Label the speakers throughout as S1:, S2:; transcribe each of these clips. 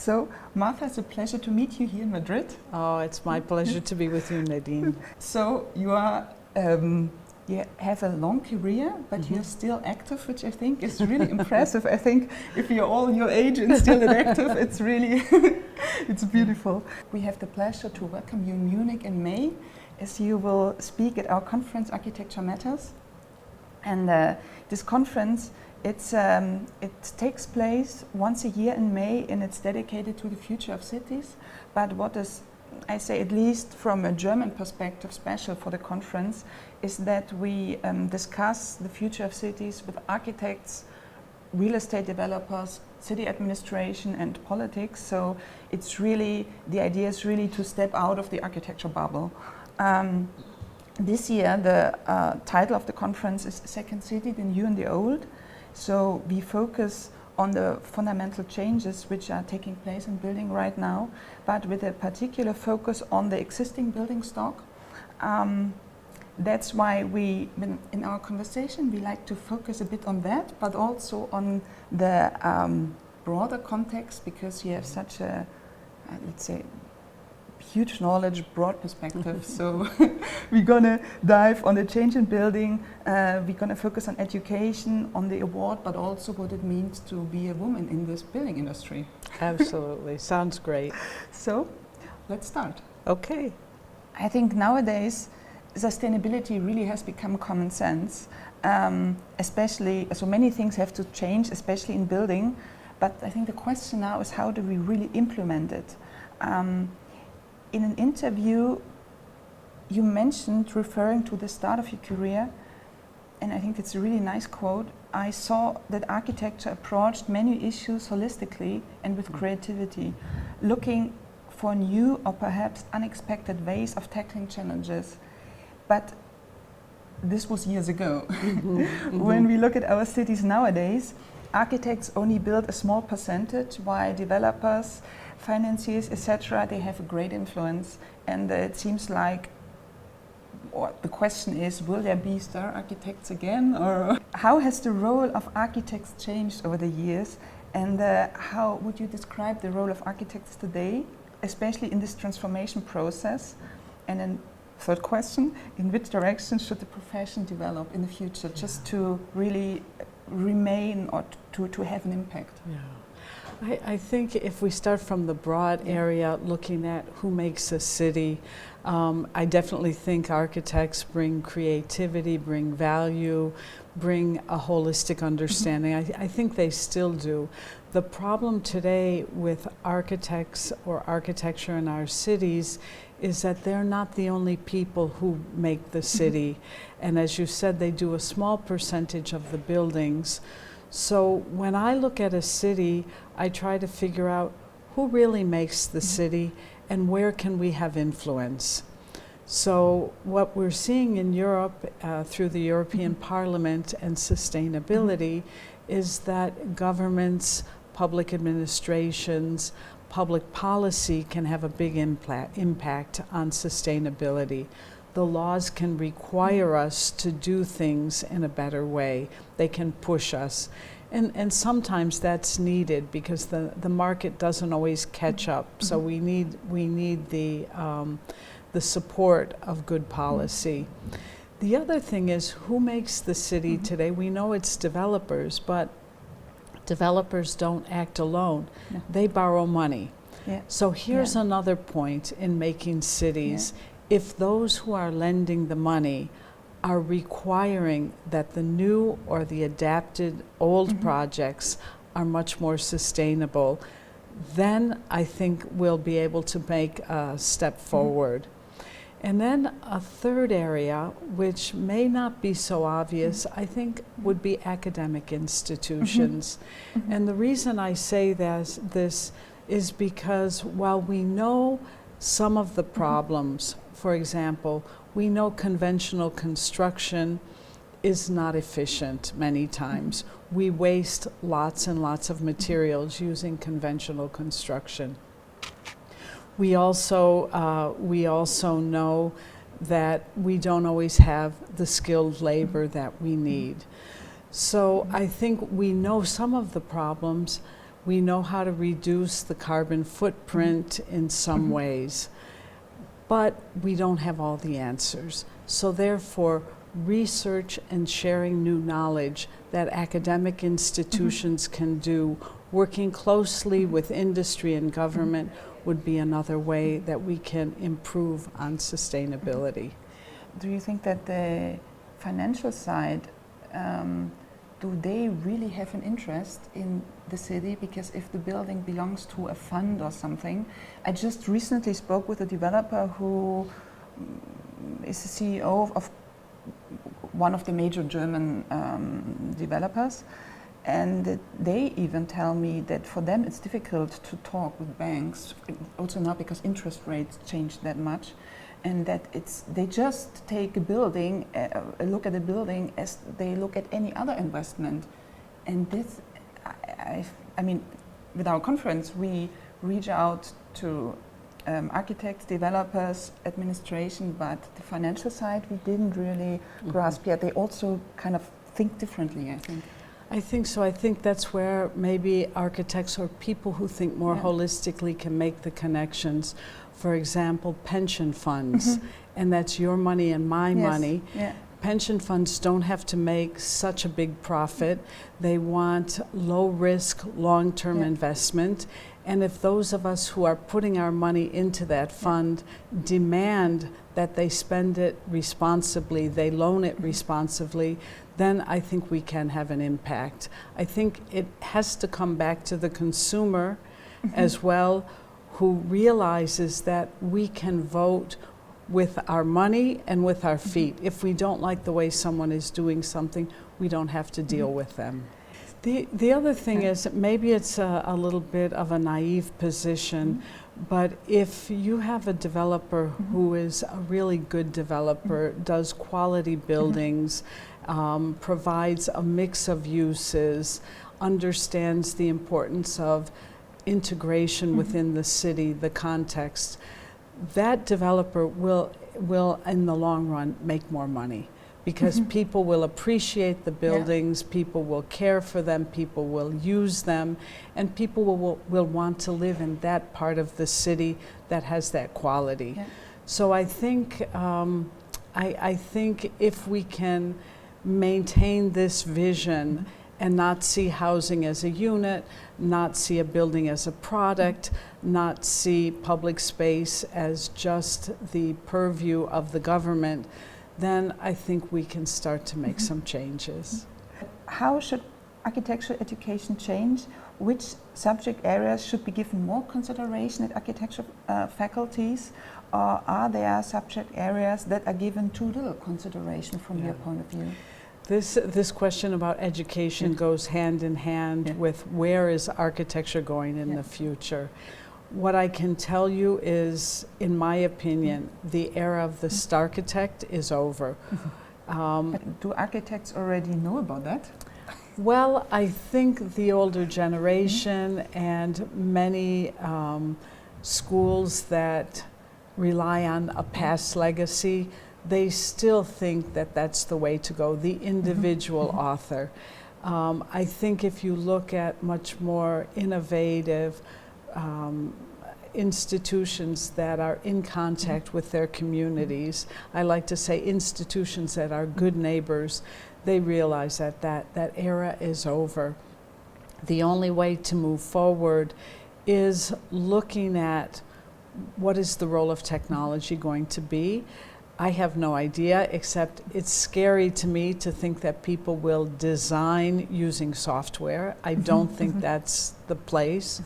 S1: So, Martha, it's a pleasure to meet you here in Madrid.
S2: Oh, it's my pleasure to be with you, Nadine.
S1: So, you are you have a long career, but you're still active, which I think is really impressive. I think if you're all your age and still active, it's really, it's beautiful. We have the pleasure to welcome you in Munich in May, as you will speak at our conference, Architecture Matters. And this conference, it takes place once a year in May, and it's dedicated to the future of cities. But what is, I say, at least from a German perspective, special for the conference, is that we discuss the future of cities with architects, real estate developers, city administration, and politics. So it's really, the idea is really to step out of the architecture bubble. This year, the title of the conference is Second City, the New and the Old. So we focus on the fundamental changes which are taking place in building right now, but with a particular focus on the existing building stock. That's why in our conversation, we like to focus a bit on that, but also on the broader context, because you have such a, let's say, huge knowledge, broad perspective. So we're gonna dive on the change in building. We're gonna focus on education, on the award, but also what it means to be a woman in this building industry.
S2: Absolutely, sounds great.
S1: So let's start.
S2: Okay.
S1: I think nowadays sustainability really has become common sense, especially, so many things have to change, especially in building, but I think the question now is how do we really implement it? In an interview, you mentioned, referring to the start of your career, and I think it's a really nice quote, I saw that architecture approached many issues holistically and with creativity, looking for new or perhaps unexpected ways of tackling challenges. But this was years ago. When we look at our cities nowadays, architects only build a small percentage, while developers, financiers, etc., they have a great influence. And it seems like, or the question is, will there be star architects again? Or how has the role of architects changed over the years? And how would you describe the role of architects today, especially in this transformation process? And then third question, in which direction should the profession develop in the future, just to really remain or to have an impact?
S2: Yeah. I think if we start from the broad area, looking at who makes a city, I definitely think architects bring creativity, bring value, bring a holistic understanding. I think they still do. The problem today with architects or architecture in our cities is that they're not the only people who make the city. And as you said, they do a small percentage of the buildings. So when I look at a city, I try to figure out who really makes the city and where can we have influence. So what we're seeing in Europe through the European Parliament and sustainability is that governments, public administrations, public policy can have a big impact on sustainability. The laws can require us to do things in a better way. They can push us. And sometimes that's needed because the market doesn't always catch up. So we need the support of good policy. The other thing is, who makes the city today? We know it's developers, but developers don't act alone. No. They borrow money. Yeah. So here's another point in making cities. If those who are lending the money are requiring that the new or the adapted old projects are much more sustainable, then I think we'll be able to make a step forward. And then a third area, which may not be so obvious, I think would be academic institutions. And the reason I say this is because while we know some of the problems, for example, we know conventional construction is not efficient many times. We waste lots and lots of materials using conventional construction. We also know that we don't always have the skilled labor that we need. So I think we know some of the problems, We know how to reduce the carbon footprint in some ways, but we don't have all the answers. So therefore, research and sharing new knowledge that academic institutions can do, working closely with industry and government, would be another way that we can improve on sustainability.
S1: Do you think that the financial side, do they really have an interest in the city? Because if the building belongs to a fund or something, I just recently spoke with a developer who is the CEO of one of the major German developers, and they even tell me that for them it's difficult to talk with banks, also not because interest rates change that much, and that they just take a building, a look at a building as they look at any other investment. And this, I mean, with our conference, we reach out to architects, developers, administration, but the financial side we didn't really grasp yet. They also kind of think differently, I think.
S2: I think so. I think that's where maybe architects or people who think more holistically can make the connections. For example, pension funds, and that's your money and my money. Yeah. Pension funds don't have to make such a big profit. They want low risk, long-term investment. And if those of us who are putting our money into that fund demand that they spend it responsibly, they loan it responsibly, then I think we can have an impact. I think it has to come back to the consumer as well, who realizes that we can vote with our money and with our feet. If we don't like the way someone is doing something, we don't have to deal with them. The other thing is, maybe it's a little bit of a naive position, but if you have a developer who is a really good developer, does quality buildings, provides a mix of uses, understands the importance of integration within the city, the context, that developer will in the long run make more money, because people will appreciate the buildings, people will care for them, people will use them, and people will want to live in that part of the city that has that quality. So I think I think if we can maintain this vision and not see housing as a unit, not see a building as a product, not see public space as just the purview of the government, then I think we can start to make some changes.
S1: How should architecture education change? Which subject areas should be given more consideration at architecture faculties? Or are there subject areas that are given too little consideration from your point of view?
S2: This question about education goes hand in hand with where is architecture going in the future. What I can tell you is, in my opinion, the era of the starchitect is over.
S1: But do architects already know about that?
S2: Well, I think the older generation and many schools that rely on a past legacy, they still think that that's the way to go, the individual author. I think if you look at much more innovative institutions that are in contact with their communities, I like to say institutions that are good neighbors, they realize that that era is over. The only way to move forward is looking at what is the role of technology going to be. I have no idea, except it's scary to me to think that people will design using software. I don't think that's the place.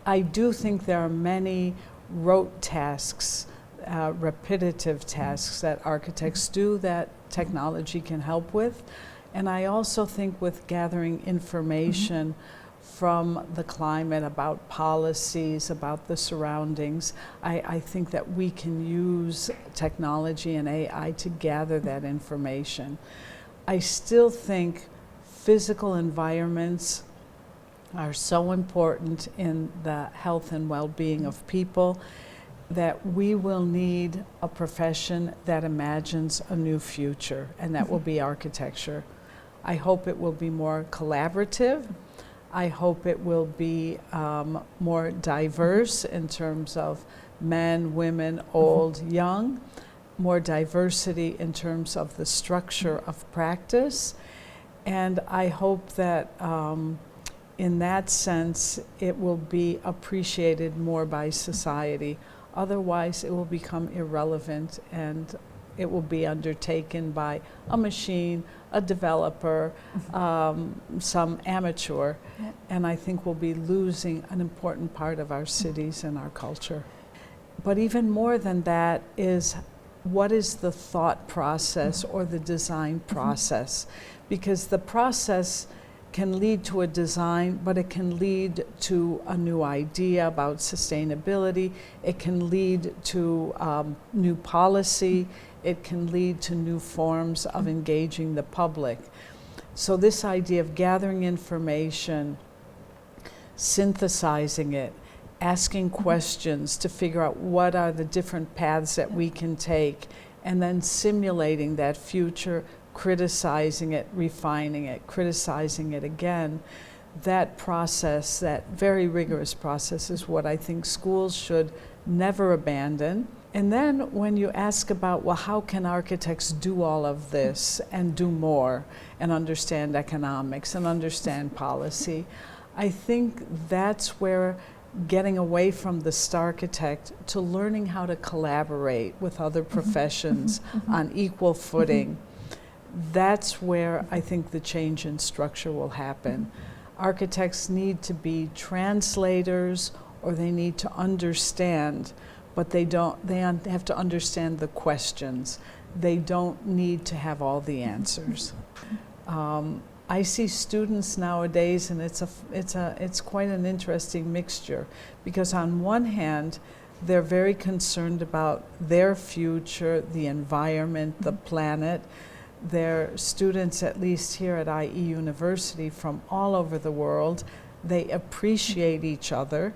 S2: I do think there are many rote tasks, repetitive tasks that architects do that technology can help with. And I also think with gathering information from the climate, about policies, about the surroundings, I think that we can use technology and AI to gather that information. I still think physical environments are so important in the health and well-being of people that we will need a profession that imagines a new future, and that will be architecture. I hope it will be more collaborative. I hope it will be more diverse in terms of men, women, old, young, more diversity in terms of the structure of practice. And I hope that in that sense, it will be appreciated more by society. Otherwise, it will become irrelevant and it will be undertaken by a machine, a developer, some amateur, and I think we'll be losing an important part of our cities and our culture. But even more than that is, what is the thought process or the design process? Because the process can lead to a design, but it can lead to a new idea about sustainability. It can lead to new policy. It can lead to new forms of engaging the public. So this idea of gathering information, synthesizing it, asking questions to figure out what are the different paths that we can take, and then simulating that future, criticizing it, refining it, criticizing it again. That process, that very rigorous process, is what I think schools should never abandon. And then when you ask about, well, how can architects do all of this and do more and understand economics and understand policy, I think that's where getting away from the starchitect to learning how to collaborate with other professions on equal footing, that's where I think the change in structure will happen. Architects need to be translators, or they need to understand, but they have to understand the questions. They don't need to have all the answers. I see students nowadays, and it's quite an interesting mixture, because on one hand, they're very concerned about their future, the environment, the planet. They're students, at least here at IE University, from all over the world. They appreciate each other.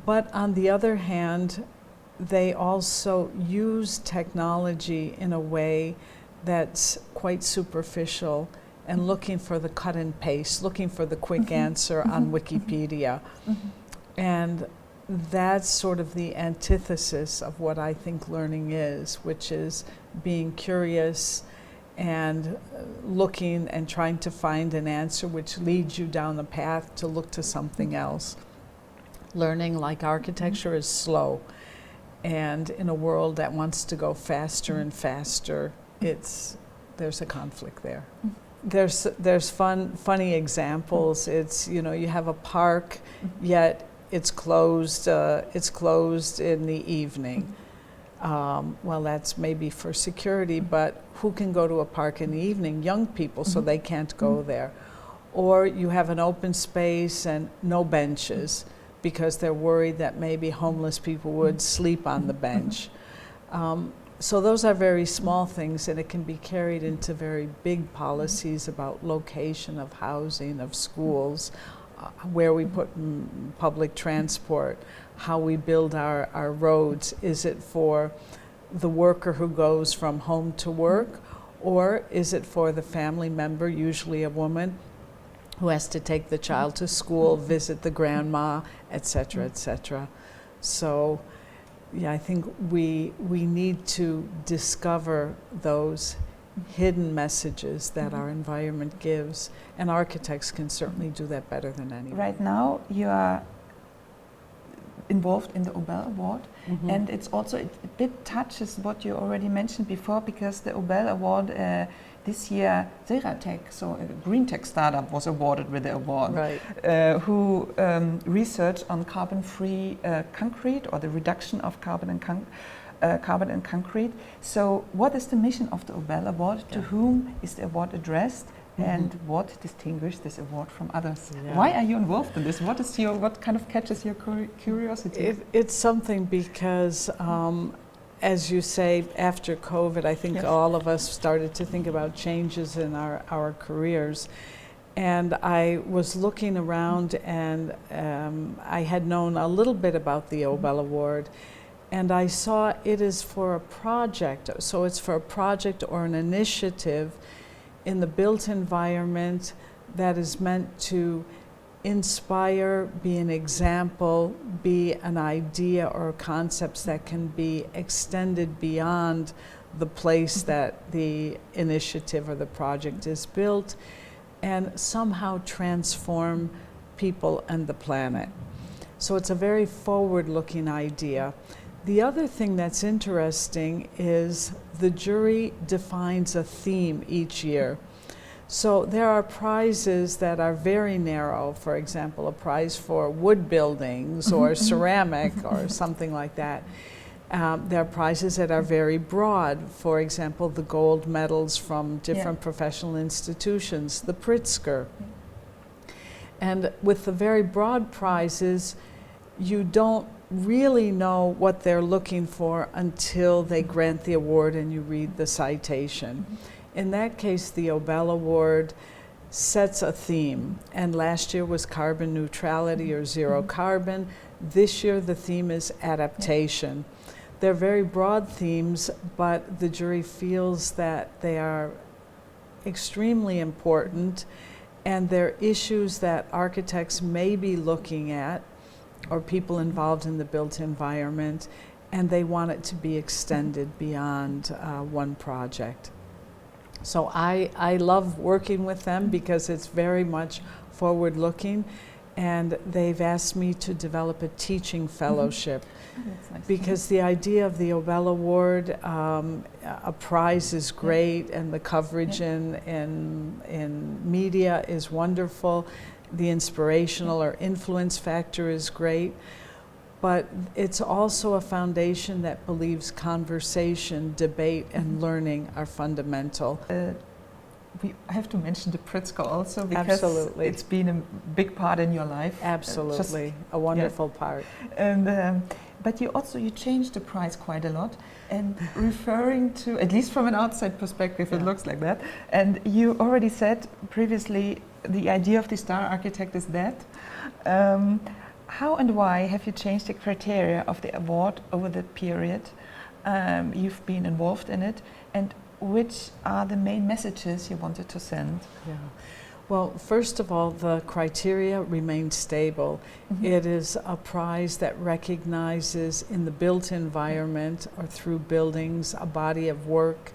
S2: But on the other hand, they also use technology in a way that's quite superficial and looking for the cut and paste, looking for the quick answer on Wikipedia. And that's sort of the antithesis of what I think learning is, which is being curious and looking and trying to find an answer which leads you down the path to look to something else. Learning, like architecture, is slow. And in a world that wants to go faster and faster, there's a conflict there. There's funny examples. It's, you have a park, yet it's closed in the evening. Well, that's maybe for security, but who can go to a park in the evening? Young people, so they can't go there. Or you have an open space and no benches, because they're worried that maybe homeless people would sleep on the bench. So those are very small things, and it can be carried into very big policies about location of housing, of schools, where we put public transport, how we build our roads. Is it for the worker who goes from home to work, or is it for the family member, usually a woman, who has to take the child to school, visit the grandma, etc., etc. So, yeah, I think we need to discover those hidden messages that our environment gives, and architects can certainly do that better than anyone.
S1: Right now, you are involved in the Obel Award, and it's also, it a bit touches what you already mentioned before, because the Obel Award this year, Zeratech, so a green tech startup, was awarded with the award,
S2: right.
S1: Who researched on carbon-free concrete, or the reduction of carbon in concrete. So what is the mission of the Obel Award? To whom is the award addressed? And what distinguishes this award from others?
S2: Yeah.
S1: Why are you involved in this? What kind of catches your curiosity?
S2: It's something because, as you say, after COVID, I think all of us started to think about changes in our careers. And I was looking around, and I had known a little bit about the Obel Award. And I saw it is for a project. So it's for a project or an initiative in the built environment that is meant to inspire, be an example, be an idea or concepts that can be extended beyond the place that the initiative or the project is built, and somehow transform people and the planet. So it's a very forward-looking idea. The other thing that's interesting is the jury defines a theme each year. So there are prizes that are very narrow, for example, a prize for wood buildings or ceramic or something like that. There are prizes that are very broad, for example, the gold medals from different professional institutions, the Pritzker. And with the very broad prizes, you don't really know what they're looking for until they grant the award and you read the citation. In that case, the Nobel Award sets a theme, and last year was carbon neutrality or zero carbon. This year the theme is adaptation. They're very broad themes, but the jury feels that they are extremely important, and they're issues that architects may be looking at, or people involved in the built environment, and they want it to be extended beyond one project. So I love working with them because it's very much forward-looking, and they've asked me to develop a teaching fellowship.
S1: That's nice.
S2: Because the idea of the Nobel Award, a prize is great, and the coverage in media is wonderful. The inspirational or influence factor is great. But it's also a foundation that believes conversation, debate, and learning are fundamental.
S1: We have to mention the Pritzker also, because it's been a big part in your life.
S2: Absolutely, a wonderful part.
S1: And but you changed the prize quite a lot, and referring to, at least from an outside perspective, it looks like that. And you already said previously the idea of the star architect is that. How and why have you changed the criteria of the award over the period you've been involved in it, and which are the main messages you wanted to send?
S2: Yeah. Well, first of all, the criteria remain stable. It is a prize that recognizes in the built environment or through buildings a body of work,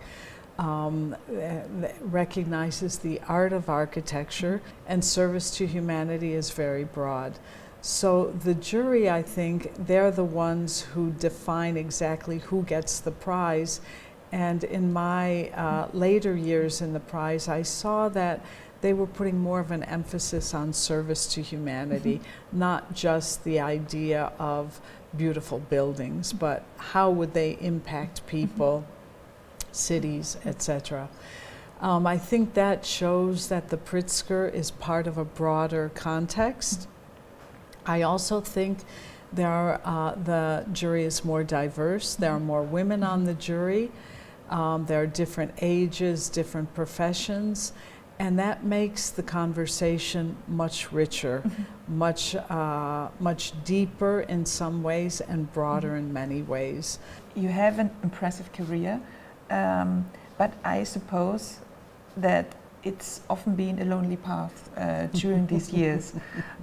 S2: that recognizes the art of architecture, and service to humanity is very broad. So the jury, I think, they're the ones who define exactly who gets the prize. And in my later years in the prize, I saw that they were putting more of an emphasis on service to humanity, not just the idea of beautiful buildings, but how would they impact people, cities, etc. I think that shows that the Pritzker is part of a broader context. I also think the jury is more diverse. There are more women on the jury. There are different ages, different professions, and that makes the conversation much richer, much deeper in some ways and broader in many ways.
S1: You have an impressive career, but I suppose that it's often been a lonely path during these years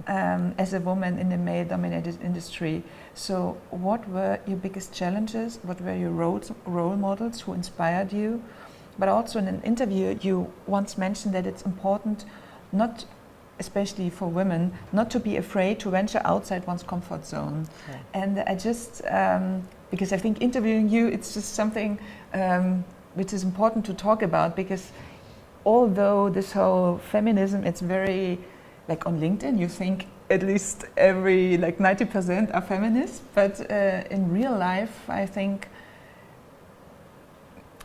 S1: as a woman in a male-dominated industry. So what were your biggest challenges? What were your role models who inspired you? But also in an interview you once mentioned that it's important, not especially for women, not to be afraid to venture outside one's comfort zone. Okay. And I just, because I think interviewing you, it's just something which is important to talk about, because although this whole feminism, it's very, like on LinkedIn, you think at least every, like 90% are feminists, but in real life, I think,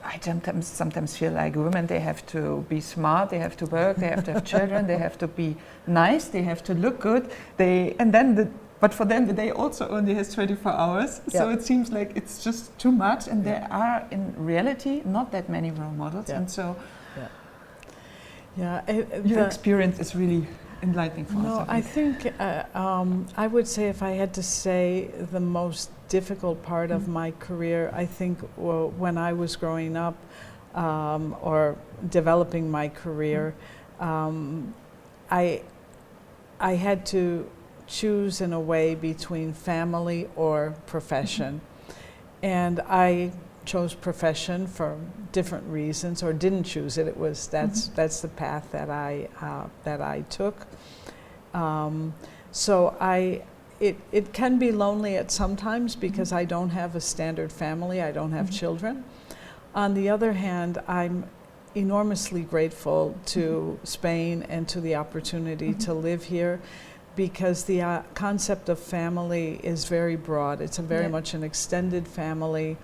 S1: I sometimes feel like women, they have to be smart, they have to work, they have to have children, they have to be nice, they have to look good, but for them the day also only has 24 hours, so it seems like it's just too much, and there are in reality not that many role models, and so your experience is really enlightening for us.
S2: No, I think I would say, if I had to say the most difficult part of my career, I think when I was growing up or developing my career, I I had to choose in a way between family or profession. And I chose profession for different reasons, or didn't choose it. It was that's the path that I took. So it can be lonely at some times because I don't have a standard family. I don't have children. On the other hand, I'm enormously grateful to Spain and to the opportunity to live here, because the concept of family is very broad. It's very much an extended family.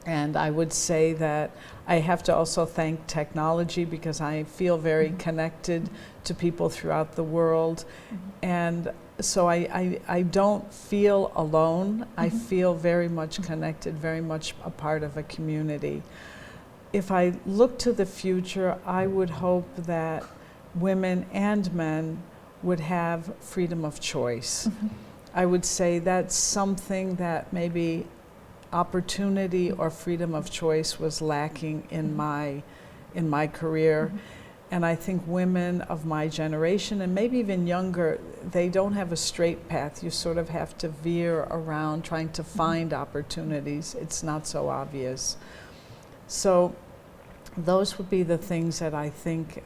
S2: And I would say that I have to also thank technology, because I feel very connected to people throughout the world. And so I don't feel alone. I feel very much connected, very much a part of a community. If I look to the future, I would hope that women and men would have freedom of choice. I would say that's something that maybe opportunity or freedom of choice was lacking in my career. And I think women of my generation, and maybe even younger, they don't have a straight path. You sort of have to veer around trying to find opportunities. It's not so obvious. So those would be the things that I think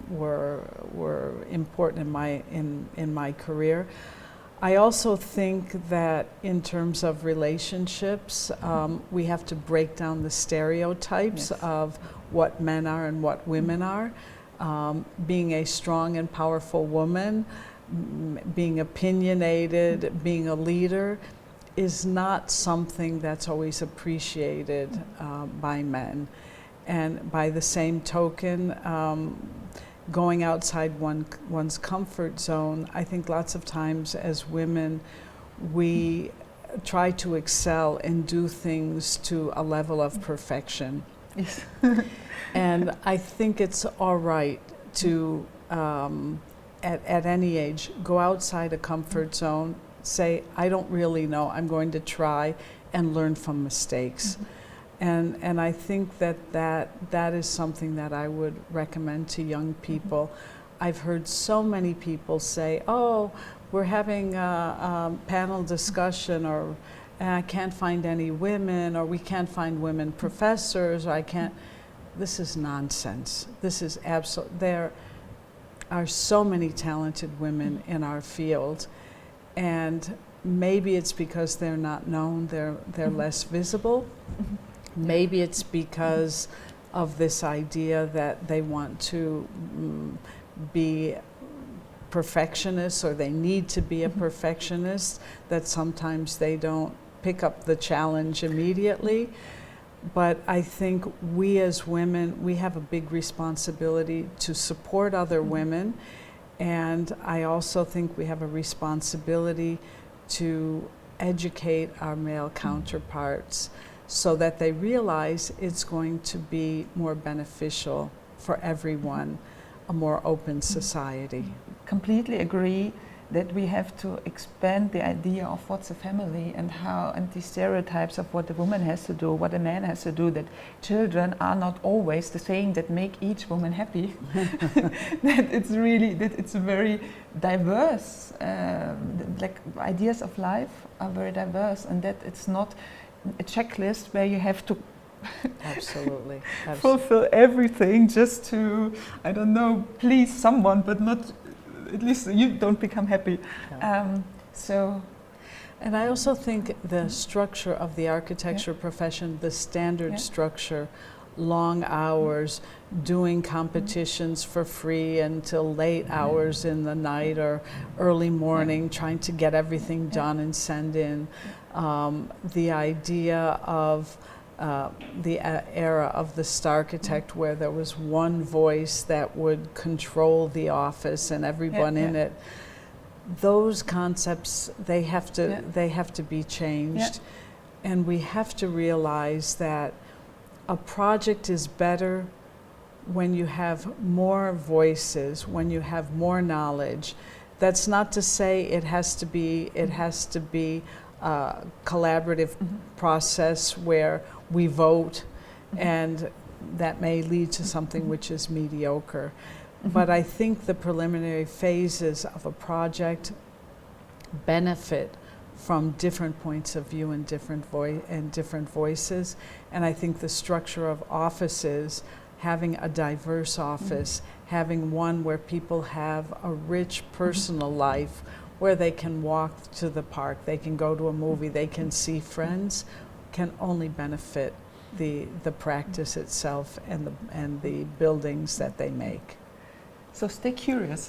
S2: were important in my career. I also think that in terms of relationships, we have to break down the stereotypes of what men are and what women are. Being a strong and powerful woman, being opinionated, being a leader is not something that's always appreciated by men. And by the same token, going outside one's comfort zone, I think lots of times as women, we try to excel and do things to a level of perfection.
S1: Yes.
S2: And I think it's all right to, at any age, go outside a comfort zone, say, I don't really know, I'm going to try, and learn from mistakes. And I think that is something that I would recommend to young people. I've heard so many people say, oh, we're having a panel discussion, or I can't find any women, or we can't find women professors, or I can't. This is nonsense. This is absolute. There are so many talented women in our field, and maybe it's because they're not known, they're less visible. Maybe it's because of this idea that they want to be perfectionists, or they need to be a perfectionist, that sometimes they don't pick up the challenge immediately. But I think we as women, we have a big responsibility to support other women. And I also think we have a responsibility to educate our male counterparts, so that they realize it's going to be more beneficial for everyone, a more open society.
S1: Completely agree that we have to expand the idea of what's a family, and the stereotypes of what a woman has to do, what a man has to do, that children are not always the thing that make each woman happy. That it's a very diverse, like ideas of life are very diverse, and that it's not a checklist where you have to
S2: Absolutely.
S1: fulfill everything just to, I don't know, please someone, but not, at least you don't become happy.
S2: Yeah.
S1: So,
S2: and I also think the structure of the architecture profession, the standard structure, long hours, doing competitions for free until late hours in the night or early morning, trying to get everything done and send in. The idea of the era of the starchitect, where there was one voice that would control the office and everyone in it. Those concepts, they have to be changed, and we have to realize that a project is better when you have more voices, when you have more knowledge. That's not to say it has to be a collaborative process where we vote, and that may lead to something which is mediocre. But I think the preliminary phases of a project benefit from different points of view and different voices. And I think the structure of offices, having a diverse office, having one where people have a rich personal life, where they can walk to the park, they can go to a movie, they can see friends, can only benefit the practice itself and the buildings that they make.
S1: So stay curious.